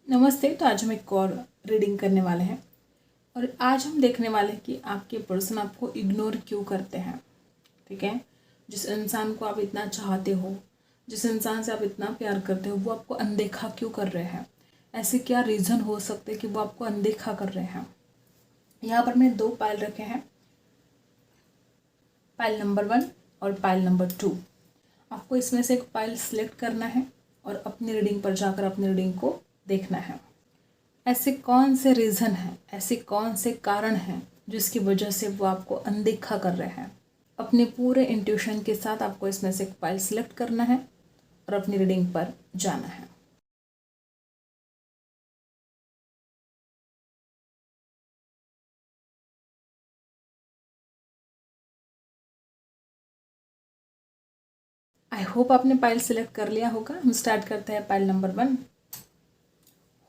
नमस्ते। तो आज हम एक और रीडिंग करने वाले हैं और आज हम देखने वाले हैं कि आपके पर्सन आपको इग्नोर क्यों करते हैं। ठीक है, जिस इंसान को आप इतना चाहते हो, जिस इंसान से आप इतना प्यार करते हो, वो आपको अनदेखा क्यों कर रहे हैं। ऐसे क्या रीज़न हो सकते हैं कि वो आपको अनदेखा कर रहे हैं। यहाँ पर मैंने 2 पायल रखे हैं, पायल नंबर 1 और पायल नंबर 2। आपको इसमें से एक पायल सिलेक्ट करना है और अपनी रीडिंग पर जाकर अपनी रीडिंग को देखना है। ऐसे कौन से रीज़न हैं, ऐसे कौन से कारण हैं जिसकी वजह से वो आपको अनदेखा कर रहे हैं। अपने पूरे इंट्यूशन के साथ आपको इसमें से एक फाइल सिलेक्ट करना है और अपनी रीडिंग पर जाना है। आई होप आपने फाइल सिलेक्ट कर लिया होगा। हम स्टार्ट करते हैं फाइल नंबर 1।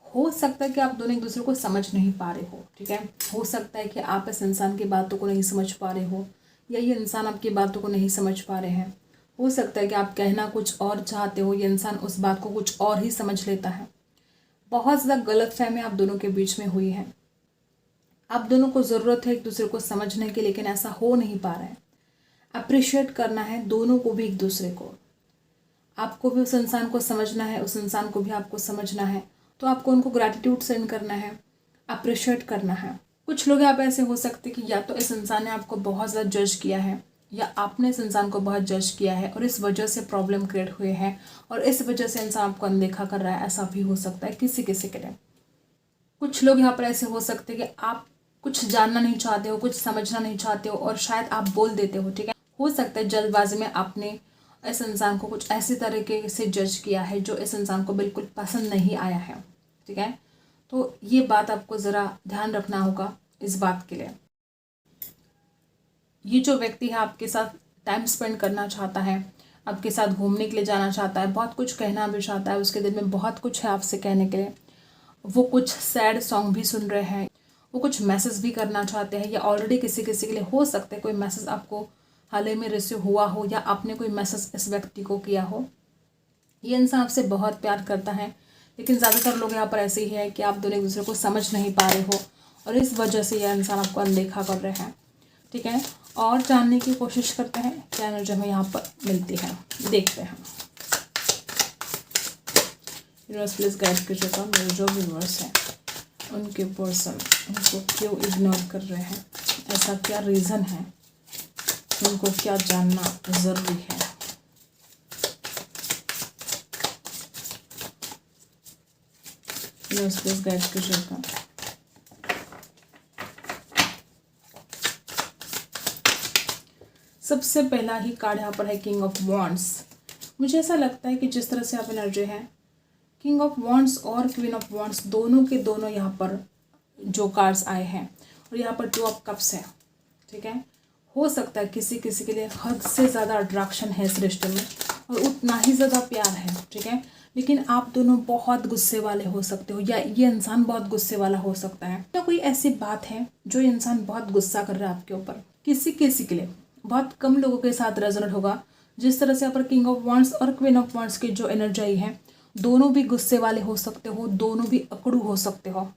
हो सकता है कि आप दोनों एक दूसरे को समझ नहीं पा रहे हो। ठीक है, हो सकता है कि आप इस इंसान की बातों को नहीं समझ पा रहे हो या ये इंसान आपकी बातों को नहीं समझ पा रहे हैं। हो सकता है कि आप कहना कुछ और चाहते हो, ये इंसान उस बात को कुछ और ही समझ लेता है। बहुत ज़्यादा गलतफहमी आप दोनों के बीच में हुई है। आप दोनों को ज़रूरत है एक दूसरे को समझने की, लेकिन ऐसा हो नहीं पा रहा है। अप्रिशिएट करना है दोनों को भी, एक दूसरे को। आपको भी उस इंसान को समझना है, उस इंसान को भी आपको समझना है। तो आपको उनको ग्रैटिट्यूड सेंड करना है, अप्रिशिएट करना है। कुछ लोग यहाँ पे ऐसे हो सकते कि या तो इस इंसान ने आपको बहुत ज़्यादा जज किया है या आपने इस इंसान को बहुत जज किया है और इस वजह से प्रॉब्लम क्रिएट हुए हैं और इस वजह से इंसान आपको अनदेखा कर रहा है। ऐसा भी हो सकता है किसी किसी के लिए। कुछ लोग यहाँ पर ऐसे हो सकते हैं कि आप कुछ जानना नहीं चाहते हो, कुछ समझना नहीं चाहते हो और शायद आप बोल देते हो। ठीक है, हो सकता है जल्दबाजी में आपने इस इंसान को कुछ ऐसी तरीके से जज किया है जो इस इंसान को बिल्कुल पसंद नहीं आया है। ठीक है, तो ये बात आपको ज़रा ध्यान रखना होगा इस बात के लिए। ये जो व्यक्ति है आपके साथ टाइम स्पेंड करना चाहता है, आपके साथ घूमने के लिए जाना चाहता है, बहुत कुछ कहना भी चाहता है, उसके दिल में बहुत कुछ है आपसे कहने के लिए। वो कुछ सैड सॉन्ग भी सुन रहे हैं, वो कुछ मैसेज भी करना चाहते हैं या ऑलरेडी किसी किसी के लिए हो सकता है कोई मैसेज आपको हाल ही में रिसीव हुआ हो या आपने कोई मैसेज इस व्यक्ति को किया हो। ये इंसान आपसे बहुत प्यार करता है, लेकिन ज़्यादातर लोग यहाँ पर ऐसे ही है कि आप दोनों एक दूसरे को समझ नहीं पा रहे हो और इस वजह से यह इंसान आपको अनदेखा कर रहे हैं। ठीक है, और जानने की कोशिश करते हैं क्या एनर्जी हमें यहाँ पर मिलती है, देखते हैं। यूनिवर्स प्लीज गाइड कीजिएगा, मेरे जो व्यूअर्स हैं उनके पर्सन उनको क्यों इग्नोर कर रहे हैं, ऐसा क्या रीज़न है, उनको क्या जानना ज़रूरी है। यूनिवर्स प्लीज गाइड कीजिएगा। सबसे पहला ही कार्ड यहाँ पर है किंग ऑफ वॉन्ड्स। मुझे ऐसा लगता है कि जिस तरह से आप एनर्जी है, किंग ऑफ वॉन्ड्स और क्वीन ऑफ वॉन्ड्स दोनों के दोनों यहाँ पर जो कार्ड्स आए हैं और यहाँ पर 2 ऑफ कप्स है। ठीक है, हो सकता है किसी किसी के लिए हद से ज़्यादा अट्रैक्शन है इस रिश्ते में और उतना ही ज़्यादा प्यार है। ठीक है, लेकिन आप दोनों बहुत गुस्से वाले हो सकते हो या ये इंसान बहुत गुस्से वाला हो सकता है। तो कोई ऐसी बात है जो इंसान बहुत गुस्सा कर रहा है आपके ऊपर। किसी किसी के लिए, बहुत कम लोगों के साथ रेजोनेट होगा। जिस तरह से यहाँ पर किंग ऑफ वॉन्ड्स और क्वीन ऑफ वॉन्ड्स की जो एनर्जी है, दोनों भी गुस्से वाले हो सकते हो, दोनों भी अकड़ू हो सकते हो।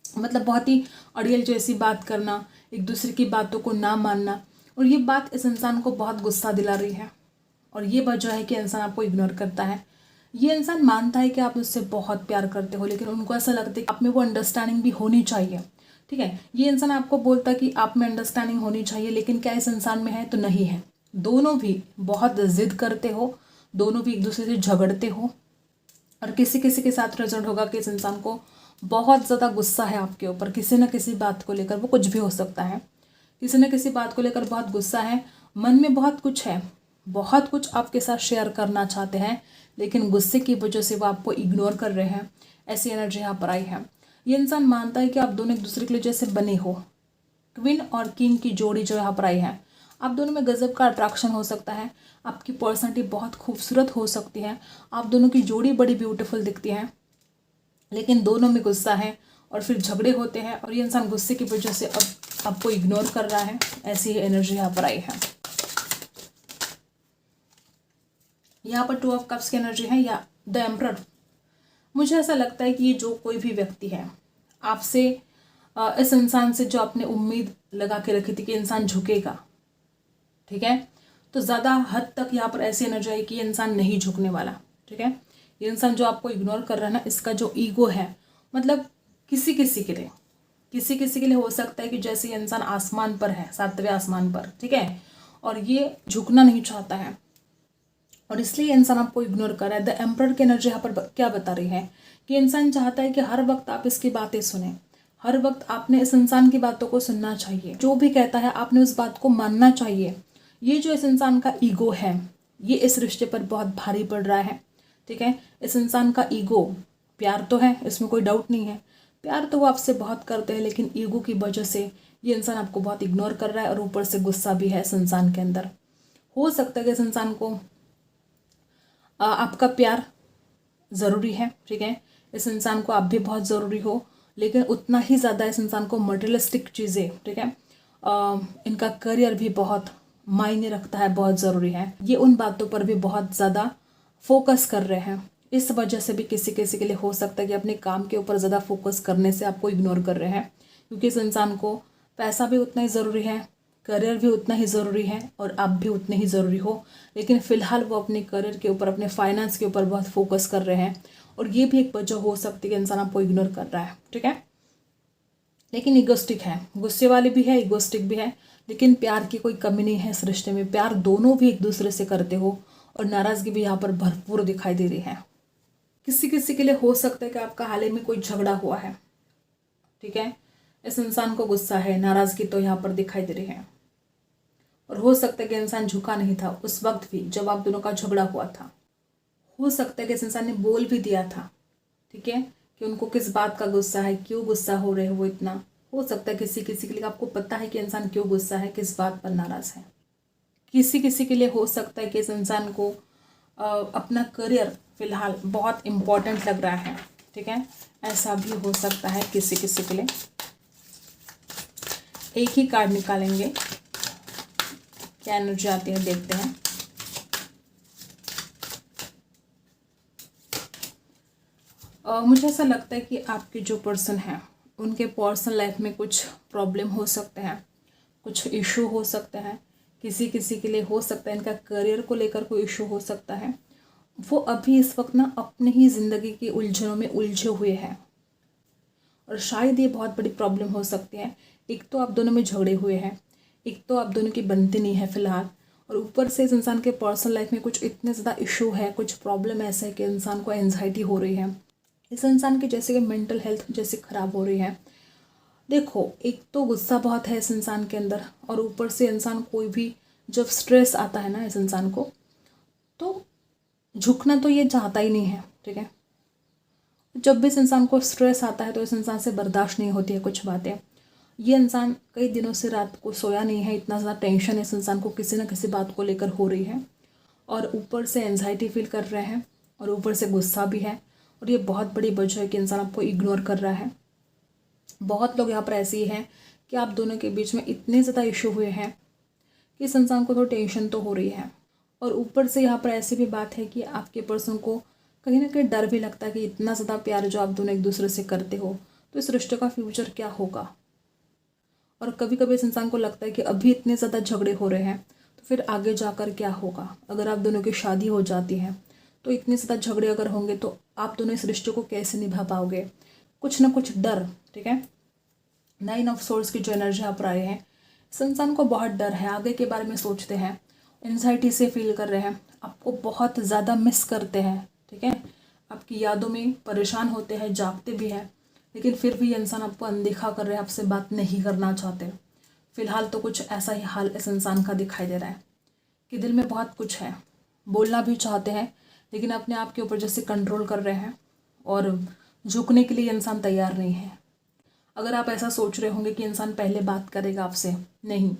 मतलब बहुत ही अड़ियल जैसी बात करना, एक दूसरे की बातों को ना मानना, और ये बात इस इंसान को बहुत गुस्सा दिला रही है और ये वजह है कि इंसान आपको इग्नोर करता है। ये इंसान मानता है कि आप उससे बहुत प्यार करते हो, लेकिन उनको ऐसा लगता है कि आप में वो अंडरस्टैंडिंग भी होनी चाहिए। ठीक है, ये इंसान आपको बोलता है कि आप में अंडरस्टैंडिंग होनी चाहिए, लेकिन क्या इस इंसान में है? तो नहीं है। दोनों भी बहुत जिद करते हो, दोनों भी एक दूसरे से झगड़ते हो और किसी किसी के साथ रिजल्ट होगा कि इस इंसान को बहुत ज़्यादा गुस्सा है आपके ऊपर। किसी न किसी बात को लेकर, वो कुछ भी हो सकता है, किसी न किसी बात को लेकर बहुत गुस्सा है, मन में बहुत कुछ है, बहुत कुछ आपके साथ शेयर करना चाहते हैं, लेकिन गुस्से की वजह से वो आपको इग्नोर कर रहे हैं। ऐसी एनर्जी यहाँ पर आई है। ये इंसान मानता है कि आप दोनों एक दूसरे के लिए जैसे बने हो। क्वीन और किंग की जोड़ी जो यहाँ पर आई है, आप दोनों में गजब का अट्रैक्शन हो सकता है, आपकी पर्सनैलिटी बहुत खूबसूरत हो सकती है, आप दोनों की जोड़ी बड़ी ब्यूटीफुल दिखती है, लेकिन दोनों में गुस्सा है और फिर झगड़े होते हैं और ये इंसान गुस्से की वजह से अब आपको इग्नोर कर रहा है। ऐसी ही एनर्जी यहाँ पर आई है। यहाँ पर 2 ऑफ कप्स की एनर्जी है या द एम्परर। मुझे ऐसा लगता है कि ये जो कोई भी व्यक्ति है आपसे, इस इंसान से जो आपने उम्मीद लगा के रखी थी कि इंसान झुकेगा, ठीक है, तो ज़्यादा हद तक यहाँ पर ऐसी एनर्जी है कि ये इंसान नहीं झुकने वाला, ठीक है। ये इंसान जो आपको इग्नोर कर रहा है ना, इसका जो ईगो है, मतलब किसी किसी के लिए हो सकता है कि जैसे ये इंसान आसमान पर है, 7वें आसमान पर, ठीक है, और ये झुकना नहीं चाहता है और इसलिए इंसान आपको इग्नोर कर रहा है। द एम्परर की एनर्जी यहाँ पर क्या बता रही है कि इंसान चाहता है कि हर वक्त आप इसकी बातें सुने, हर वक्त आपने इस इंसान की बातों को सुनना चाहिए, जो भी कहता है आपने उस बात को मानना चाहिए। ये जो इस इंसान का ईगो है, ये इस रिश्ते पर बहुत भारी पड़ रहा है, ठीक है। इस इंसान का ईगो, प्यार तो है, इसमें कोई डाउट नहीं है, प्यार तो वो आपसे बहुत करते हैं, लेकिन ईगो की वजह से ये इंसान आपको बहुत इग्नोर कर रहा है और ऊपर से गुस्सा भी है इस इंसान के अंदर। हो सकता है कि इस इंसान को आपका प्यार ज़रूरी है, ठीक है, इस इंसान को आप भी बहुत ज़रूरी हो, लेकिन उतना ही ज़्यादा इस इंसान को मटेरियलिस्टिक चीज़ें, ठीक है, इनका करियर भी बहुत मायने रखता है, बहुत ज़रूरी है। ये उन बातों पर भी बहुत ज़्यादा फोकस कर रहे हैं। इस वजह से भी किसी किसी के लिए हो सकता है कि अपने काम के ऊपर ज़्यादा फोकस करने से आपको इग्नोर कर रहे हैं, क्योंकि इस इंसान को पैसा भी उतना ही ज़रूरी है, करियर भी उतना ही ज़रूरी है और आप भी उतने ही ज़रूरी हो, लेकिन फ़िलहाल वो अपने करियर के ऊपर, अपने फाइनेंस के ऊपर बहुत फोकस कर रहे हैं और ये भी एक वजह हो सकती है कि इंसान आपको इग्नोर कर रहा है, ठीक है। लेकिन इगोस्टिक है, गुस्से वाले भी है, इगोस्टिक भी है, लेकिन प्यार की कोई कमी नहीं है इस रिश्ते में। प्यार दोनों भी एक दूसरे से करते हो और नाराज़गी भी यहाँ पर भरपूर दिखाई दे रही है। किसी किसी के लिए हो सकता है कि आपका हाल ही में कोई झगड़ा हुआ है, ठीक है, इस इंसान को गुस्सा है, नाराज़गी तो यहाँ पर दिखाई दे रही है और हो सकता है कि इंसान झुका नहीं था उस वक्त भी जब आप दोनों का झगड़ा हुआ था। हो सकता है कि इस इंसान ने बोल भी दिया था, ठीक है, कि उनको किस बात का गुस्सा है, क्यों गुस्सा हो रहे हो वो इतना। हो सकता है किसी किसी के लिए आपको पता है कि इंसान क्यों गुस्सा है, किस बात पर नाराज़ है। किसी किसी के लिए हो सकता है कि इस इंसान को अपना करियर फिलहाल बहुत इम्पोर्टेंट लग रहा है, ठीक है, ऐसा भी हो सकता है किसी किसी के लिए। एक ही कार्ड निकालेंगे, क्या एनर्जी आती है देखते हैं। मुझे ऐसा लगता है कि आपके जो पर्सन हैं उनके पर्सनल लाइफ में कुछ प्रॉब्लम हो सकते हैं, कुछ इशू हो सकते हैं। किसी किसी के लिए हो सकता है इनका करियर को लेकर कोई इशू हो सकता है। वो अभी इस वक्त ना अपने ही ज़िंदगी की उलझनों में उलझे हुए हैं और शायद ये बहुत बड़ी प्रॉब्लम हो सकती है। एक तो आप दोनों में झगड़े हुए हैं, एक तो आप दोनों की बनती नहीं है फिलहाल, और ऊपर से इस इंसान के पर्सनल लाइफ में कुछ इतने ज़्यादा इशू है, कुछ प्रॉब्लम ऐसा है कि इंसान को एंजाइटी हो रही है। इस इंसान की जैसे कि मेंटल हेल्थ जैसे ख़राब हो रही है। देखो, एक तो गुस्सा बहुत है इस इंसान के अंदर और ऊपर से इंसान कोई भी जब स्ट्रेस आता है ना इस इंसान को, तो झुकना तो ये चाहता ही नहीं है, ठीक है। जब भी इस इंसान को स्ट्रेस आता है तो इस इंसान से बर्दाश्त नहीं होती है कुछ बातें। ये इंसान कई दिनों से रात को सोया नहीं है, इतना ज़्यादा टेंशन इस इंसान को किसी न किसी बात को लेकर हो रही है और ऊपर से एंजाइटी फील कर रहे हैं और ऊपर से गुस्सा भी है और ये बहुत बड़ी वजह है कि इंसान आपको इग्नोर कर रहा है। बहुत लोग यहाँ पर ऐसे ही हैं कि आप दोनों के बीच में इतने ज़्यादा इशू हुए हैं कि इस इंसान को तो टेंशन तो हो रही है और ऊपर से यहाँ पर ऐसी भी बात है कि आपके पर्सन को कहीं ना कहीं डर भी लगता है कि इतना ज़्यादा प्यार जो आप दोनों एक दूसरे से करते हो तो इस रिश्ते का फ्यूचर क्या होगा। और कभी कभी इस इंसान को लगता है कि अभी इतने ज़्यादा झगड़े हो रहे हैं तो फिर आगे जाकर क्या होगा। अगर आप दोनों की शादी हो जाती है तो इतने ज़्यादा झगड़े अगर होंगे तो आप दोनों इस रिश्ते को कैसे निभा पाओगे। कुछ ना कुछ डर, ठीक है। 9 ऑफ सोर्स की जो एनर्जी आप आए हैं, इस इंसान को बहुत डर है, आगे के बारे में सोचते हैं, एंजाइटी से फील कर रहे हैं, आपको बहुत ज़्यादा मिस करते हैं, ठीक है, आपकी यादों में परेशान होते हैं, जागते भी हैं, लेकिन फिर भी इंसान आपको अनदेखा कर रहे हैं, आपसे बात नहीं करना चाहते। फिलहाल तो कुछ ऐसा ही हाल इस इंसान का दिखाई दे रहा है कि दिल में बहुत कुछ है, बोलना भी चाहते हैं लेकिन अपने आप के ऊपर जैसे कंट्रोल कर रहे हैं और झुकने के लिए इंसान तैयार नहीं है। अगर आप ऐसा सोच रहे होंगे कि इंसान पहले बात करेगा आपसे, नहीं,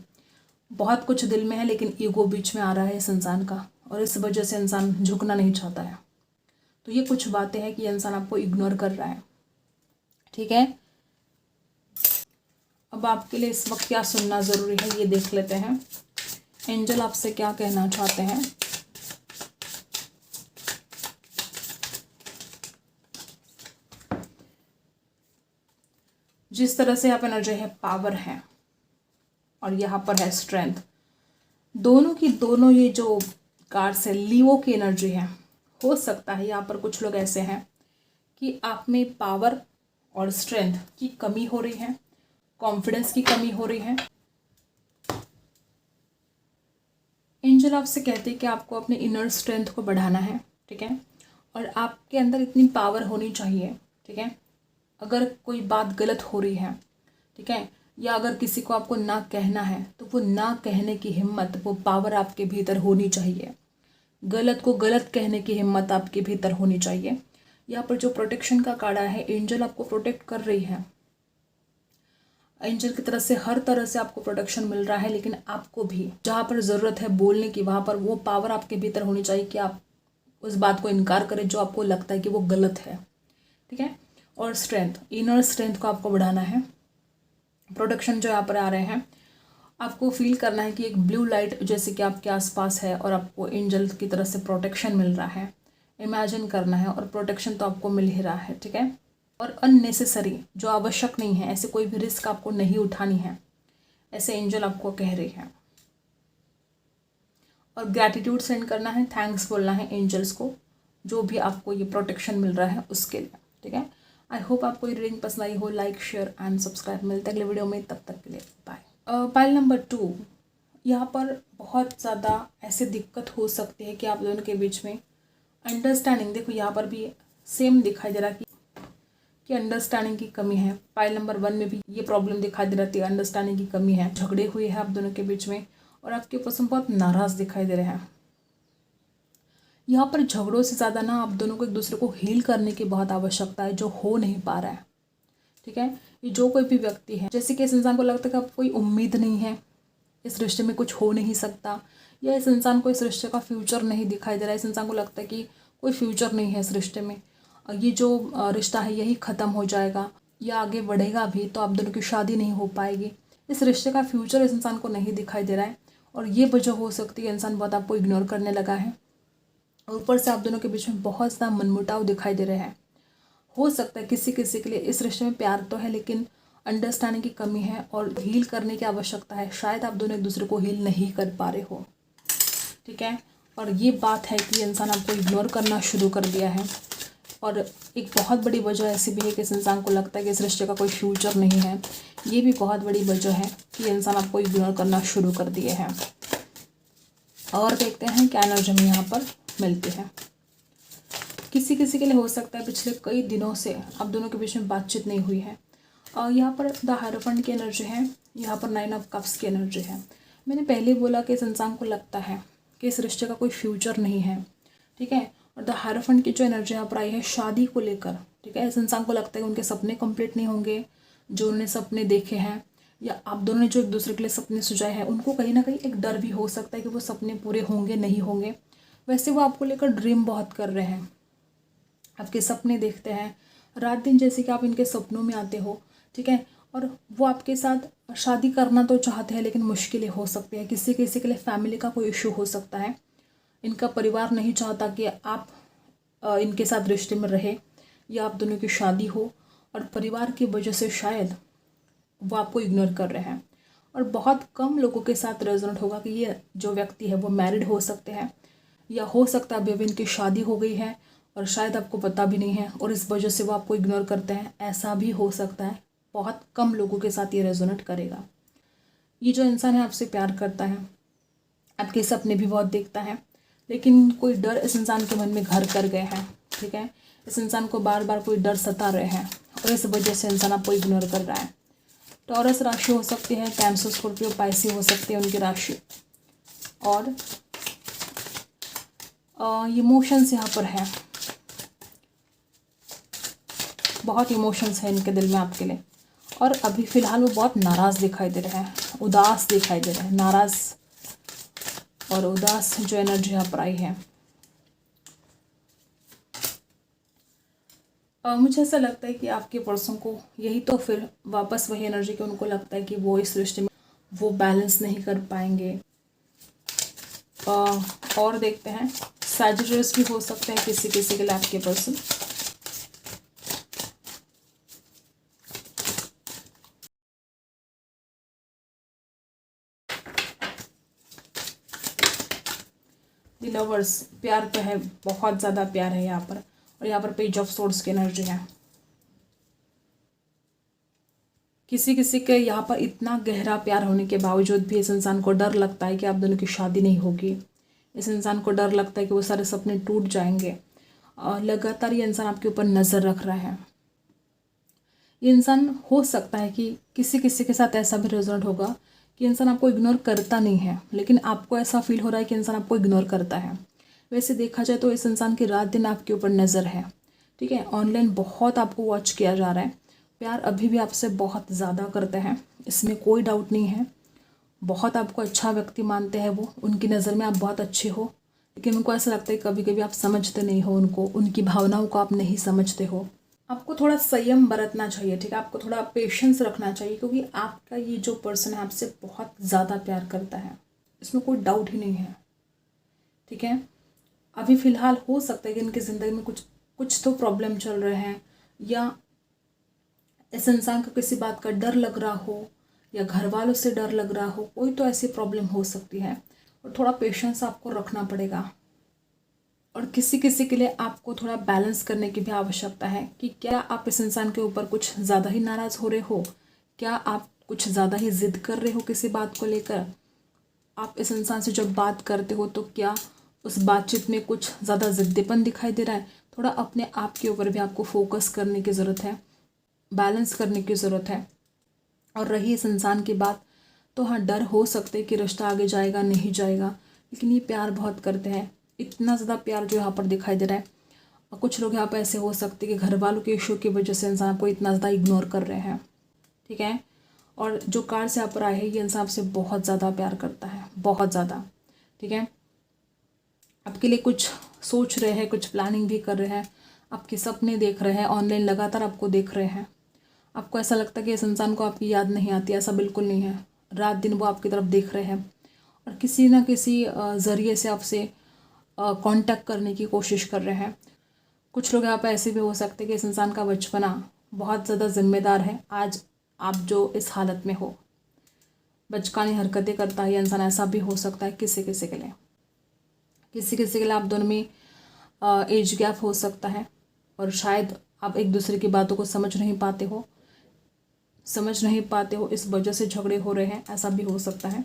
बहुत कुछ दिल में है लेकिन ईगो बीच में आ रहा है इस इंसान का और इस वजह से इंसान झुकना नहीं चाहता है। तो ये कुछ बातें हैं कि इंसान आपको इग्नोर कर रहा है, ठीक है। अब आपके लिए इस वक्त क्या सुनना ज़रूरी है ये देख लेते हैं। एंजल आपसे क्या कहना चाहते हैं। जिस तरह से यहाँ पर एनर्जी है पावर है और यहाँ पर है स्ट्रेंथ, दोनों की दोनों ये जो कार्ड्स है लीओ की एनर्जी है। हो सकता है यहाँ पर कुछ लोग ऐसे हैं कि आप में पावर और स्ट्रेंथ की कमी हो रही है, कॉन्फिडेंस की कमी हो रही है। एंजल आपसे कहते हैं कि आपको अपने इनर स्ट्रेंथ को बढ़ाना है, ठीक है, और आपके अंदर इतनी पावर होनी चाहिए, ठीक है। अगर कोई बात गलत हो रही है, ठीक है, या अगर किसी को आपको ना कहना है तो वो ना कहने की हिम्मत, वो पावर आपके भीतर होनी चाहिए। गलत को गलत कहने की हिम्मत आपके भीतर होनी चाहिए। यहाँ पर जो प्रोटेक्शन का कार्ड है, एंजल आपको प्रोटेक्ट कर रही है। एंजल की तरफ से हर तरह से आपको प्रोटेक्शन मिल रहा है, लेकिन आपको भी जहाँ पर ज़रूरत है बोलने की, वहाँ पर वो पावर आपके भीतर होनी चाहिए कि आप उस बात को इनकार करें जो आपको लगता है कि वो गलत है, ठीक है। और स्ट्रेंथ, इनर स्ट्रेंथ को आपको बढ़ाना है। प्रोटेक्शन जो यहाँ पर आ रहे हैं, आपको फील करना है कि एक ब्लू लाइट जैसे कि आपके आसपास है और आपको एंजल की तरफ से प्रोटेक्शन मिल रहा है। इमेजिन करना है और प्रोटेक्शन तो आपको मिल ही रहा है, ठीक है। और अननेसेसरी जो आवश्यक नहीं है, ऐसे कोई भी रिस्क आपको नहीं उठानी है, ऐसे एंजल आपको कह रही है। और ग्रैटिट्यूड सेंड करना है, थैंक्स बोलना है एंजल्स को जो भी आपको ये प्रोटेक्शन मिल रहा है उसके लिए, ठीक है। आई होप आपको ये रीडिंग पसंद आई हो। Like share and subscribe. मिलते हैं अगले वीडियो में, तब तक के लिए बाय। पाइल नंबर 2, यहाँ पर बहुत ज़्यादा ऐसे दिक्कत हो सकती है कि आप दोनों के बीच में अंडरस्टैंडिंग, देखो यहाँ पर भी सेम दिखाई दे रहा कि अंडरस्टैंडिंग की कमी है। पाइल नंबर 1 में भी ये प्रॉब्लम दिखाई दे रही थी, अंडरस्टैंडिंग की कमी है, झगड़े हुए हैं आप दोनों के बीच में और आपके पर्सन बहुत नाराज़ दिखाई दे रहे हैं। यहाँ पर झगड़ों से ज़्यादा ना आप दोनों को एक दूसरे को हील करने की बहुत आवश्यकता है, जो हो नहीं पा रहा है, ठीक है। ये जो कोई भी व्यक्ति है, जैसे कि इस इंसान को लगता है कि अब कोई उम्मीद नहीं है, इस रिश्ते में कुछ हो नहीं सकता, या इस इंसान को इस रिश्ते का फ्यूचर नहीं दिखाई दे रहा है, इस इंसान को लगता है कि कोई फ्यूचर नहीं है इस रिश्ते में, ये जो रिश्ता है यही ख़त्म हो जाएगा या आगे बढ़ेगा भी तो आप दोनों की शादी नहीं हो पाएगी। इस रिश्ते का फ्यूचर इस इंसान को नहीं दिखाई दे रहा है और ये वजह हो सकती है इंसान बहुत आपको इग्नोर करने लगा है और ऊपर से आप दोनों के बीच में बहुत सा मनमुटाव दिखाई दे रहे हैं। हो सकता है किसी किसी के लिए इस रिश्ते में प्यार तो है लेकिन अंडरस्टैंडिंग की कमी है और हील करने की आवश्यकता है। शायद आप दोनों एक दूसरे को हील नहीं कर पा रहे हो, ठीक है। और ये बात है कि इंसान आपको इग्नोर करना शुरू कर दिया है और एक बहुत बड़ी वजह ऐसी भी है कि इस इंसान को लगता है कि इस रिश्ते का कोई फ्यूचर नहीं है। ये भी बहुत बड़ी वजह है कि इंसान आपको इग्नोर करना शुरू कर दिए हैं। और देखते हैं क्या एनर्जी में यहाँ पर मिलती है। किसी किसी के लिए हो सकता है पिछले कई दिनों से आप दोनों के बीच में बातचीत नहीं हुई है। और यहाँ पर द हायरोफेंट की एनर्जी है, यहाँ पर 9 ऑफ कप्स की एनर्जी है। मैंने पहले बोला कि इस इंसान को लगता है कि इस रिश्ते का कोई फ्यूचर नहीं है, ठीक है। और द हायरोफेंट की जो एनर्जी यहाँ पर आई है शादी को लेकर, ठीक है। इस इंसान को लगता है कि उनके सपने कंप्लीट नहीं होंगे, जो उन्होंने सपने देखे हैं या आप दोनों ने जो एक दूसरे के लिए सपने सुझाए हैं, उनको कहीं ना कहीं एक डर भी हो सकता है कि वो सपने पूरे होंगे नहीं होंगे। वैसे वो आपको लेकर ड्रीम बहुत कर रहे हैं, आपके सपने देखते हैं रात दिन, जैसे कि आप इनके सपनों में आते हो, ठीक है। और वो आपके साथ शादी करना तो चाहते हैं लेकिन मुश्किलें हो सकती है। किसी किसी के लिए फैमिली का कोई इशू हो सकता है, इनका परिवार नहीं चाहता कि आप इनके साथ रिश्ते में रहे या आप दोनों की शादी हो और परिवार की वजह से शायद वो आपको इग्नोर कर रहे हैं। और बहुत कम लोगों के साथ रेजोनेट होगा कि ये जो व्यक्ति है वो मैरिड हो सकते हैं या हो सकता है अभी इनकी शादी हो गई है और शायद आपको पता भी नहीं है और इस वजह से वो आपको इग्नोर करते हैं, ऐसा भी हो सकता है। बहुत कम लोगों के साथ ये रेजोनेट करेगा। ये जो इंसान है आपसे प्यार करता है, आपके सपने भी बहुत देखता है, लेकिन कोई डर इस इंसान के मन में घर कर गए हैं, ठीक है। इस इंसान को बार बार कोई डर सता रहे हैं और इस वजह से इंसान आपको इग्नोर कर रहा है। टॉरस राशि हो सकती है, कैंसर, स्कॉर्पियो, पाइसी हो सकती है उनकी राशि। और इमोशंस यहाँ पर है, बहुत इमोशंस है इनके दिल में आपके लिए और अभी फ़िलहाल वो बहुत नाराज़ दिखाई दे रहे हैं, उदास दिखाई दे रहे हैं। नाराज़ और उदास जो एनर्जी यहाँ पर आई है, मुझे ऐसा लगता है कि आपके पर्सन को यही तो फिर वापस वही एनर्जी कि उनको लगता है कि वो इस रिश्ते में वो बैलेंस नहीं कर पाएंगे। और देखते हैं सैजिटेरियस भी हो सकते हैं किसी किसी के लिए आपके पर्सन। लवर्स, प्यार तो है, बहुत ज़्यादा प्यार है यहाँ पर। और यहाँ पर पेज ऑफ सोर्ड्स की एनर्जी है। किसी किसी के यहाँ पर इतना गहरा प्यार होने के बावजूद भी इस इंसान को डर लगता है कि आप दोनों की शादी नहीं होगी। इस इंसान को डर लगता है कि वो सारे सपने टूट जाएंगे। और लगातार ये इंसान आपके ऊपर नज़र रख रहा है। ये इंसान, हो सकता है कि किसी किसी के साथ ऐसा भी रिजल्ट होगा कि इंसान आपको इग्नोर करता नहीं है, लेकिन आपको ऐसा फील हो रहा है कि इंसान आपको इग्नोर करता है। वैसे देखा जाए तो इस इंसान की रात दिन आपके ऊपर नज़र है, ठीक है। ऑनलाइन बहुत आपको वॉच किया जा रहा है। प्यार अभी भी आपसे बहुत ज़्यादा करते हैं, इसमें कोई डाउट नहीं है। बहुत आपको अच्छा व्यक्ति मानते हैं वो, उनकी नज़र में आप बहुत अच्छे हो, लेकिन उनको ऐसा लगता है कभी कभी आप समझते नहीं हो उनको, उनकी भावनाओं को आप नहीं समझते हो। आपको थोड़ा संयम बरतना चाहिए, ठीक है। आपको थोड़ा पेशेंस रखना चाहिए, क्योंकि आपका ये जो पर्सन है आपसे बहुत ज़्यादा प्यार करता है, इसमें कोई डाउट ही नहीं है, ठीक है। अभी फ़िलहाल हो सकता है कि इनकी ज़िंदगी में कुछ तो प्रॉब्लम चल रहे हैं, या इस इंसान को किसी बात का डर लग रहा हो, या घर वालों से डर लग रहा हो, कोई तो ऐसी प्रॉब्लम हो सकती है। और थोड़ा पेशेंस आपको रखना पड़ेगा। और किसी किसी के लिए आपको थोड़ा बैलेंस करने की भी आवश्यकता है कि क्या आप इस इंसान के ऊपर कुछ ज़्यादा ही नाराज़ हो रहे हो, क्या आप कुछ ज़्यादा ही ज़िद कर रहे हो किसी बात को लेकर। आप इस इंसान से जब बात करते हो तो क्या उस बातचीत में कुछ ज़्यादा ज़िद्दीपन दिखाई दे रहा है। थोड़ा अपने आप के ऊपर भी आपको फोकस करने की ज़रूरत है, बैलेंस करने की ज़रूरत है। और रही इस इंसान की बात, तो हाँ, डर हो सकते कि रिश्ता आगे जाएगा नहीं जाएगा, लेकिन ये प्यार बहुत करते हैं। इतना ज़्यादा प्यार जो यहाँ पर दिखाई दे रहा है। और कुछ लोग यहाँ पर ऐसे हो सकते कि घर वालों के इशू की वजह से इंसान को इतना ज़्यादा इग्नोर कर रहे हैं, ठीक है। और जो कार्ड से यहाँ पर आए हैं, ये इंसान आपसे बहुत ज़्यादा प्यार करता है, बहुत ज़्यादा, ठीक है। आपके लिए कुछ सोच रहे हैं, कुछ प्लानिंग भी कर रहे हैं, आपके सपने देख रहे हैं, ऑनलाइन लगातार आपको देख रहे हैं। आपको ऐसा लगता है कि इस इंसान को आपकी याद नहीं आती, ऐसा बिल्कुल नहीं है। रात दिन वो आपकी तरफ देख रहे हैं और किसी ना किसी ज़रिए से आपसे कांटेक्ट करने की कोशिश कर रहे हैं। कुछ लोग यहाँ पे ऐसे भी हो सकते हैं कि इस इंसान का बचपना बहुत ज़्यादा जिम्मेदार है आज आप जो इस हालत में हो। बचकानी हरकतें करता है ये इंसान, ऐसा भी हो सकता है किसी किसी के लिए। किसी किसी के लिए आप दोनों में एज गैप हो सकता है और शायद आप एक दूसरे की बातों को समझ नहीं पाते हो, इस वजह से झगड़े हो रहे हैं, ऐसा भी हो सकता है।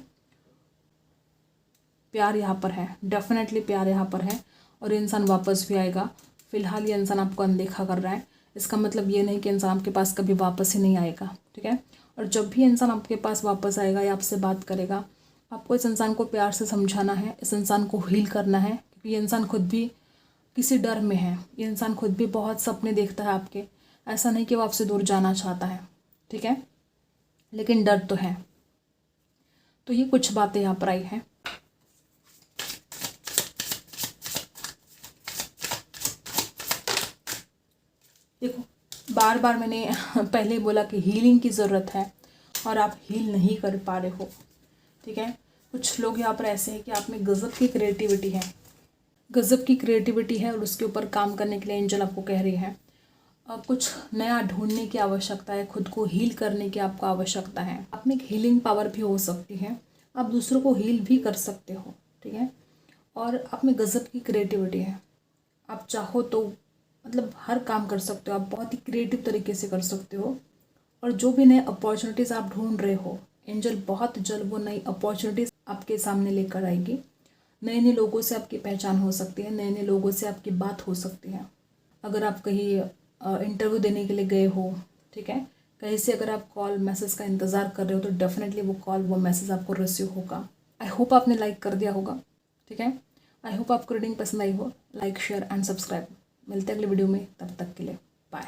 प्यार यहाँ पर है, डेफिनेटली प्यार यहाँ पर है और ये इंसान वापस भी आएगा। फ़िलहाल ये इंसान आपको अनदेखा कर रहा है, इसका मतलब ये नहीं कि इंसान आपके पास कभी वापस ही नहीं आएगा, ठीक है। और जब भी इंसान आपके पास वापस आएगा या आपसे बात करेगा, आपको इस इंसान को प्यार से समझाना है, इस इंसान को हील करना है, क्योंकि ये इंसान खुद भी किसी डर में है। ये इंसान खुद भी बहुत सपने देखता है आपके, ऐसा नहीं कि वो आपसे दूर जाना चाहता है, ठीक है, लेकिन डर तो है। तो ये कुछ बातें यहाँ पर आई हैं। देखो, बार बार मैंने पहले बोला कि हीलिंग की ज़रूरत है और आप हील नहीं कर पा रहे हो, ठीक है। कुछ लोग यहाँ पर ऐसे हैं कि आप में गज़ब की क्रिएटिविटी है और उसके ऊपर काम करने के लिए एंजल आपको कह रही है। कुछ नया ढूंढने की आवश्यकता है, खुद को हील करने की आपको आवश्यकता है। आप में एक हीलिंग पावर भी हो सकती है, आप दूसरों को हील भी कर सकते हो, ठीक है। और आप में गज़ब की क्रिएटिविटी है, आप चाहो तो मतलब हर काम कर सकते हो, आप बहुत ही क्रिएटिव तरीके से कर सकते हो। और जो भी नए अपॉर्चुनिटीज़ आप ढूंढ रहे हो, एंजल बहुत जल्द वो नई अपॉर्चुनिटीज़ आपके सामने लेकर आएगी। नए नए लोगों से आपकी पहचान हो सकती है, नए नए लोगों से आपकी बात हो सकती है। अगर आप कहीं इंटरव्यू देने के लिए गए हो, ठीक है, कहीं से अगर आप कॉल मैसेज का इंतज़ार कर रहे हो, तो डेफिनेटली वो कॉल वो मैसेज आपको रिसीव होगा। आई होप आपने लाइक कर दिया होगा, ठीक है। आई होप आपको रीडिंग पसंद आई हो। Like, share and subscribe. मिलते हैं अगले वीडियो में, तब तक के लिए बाय।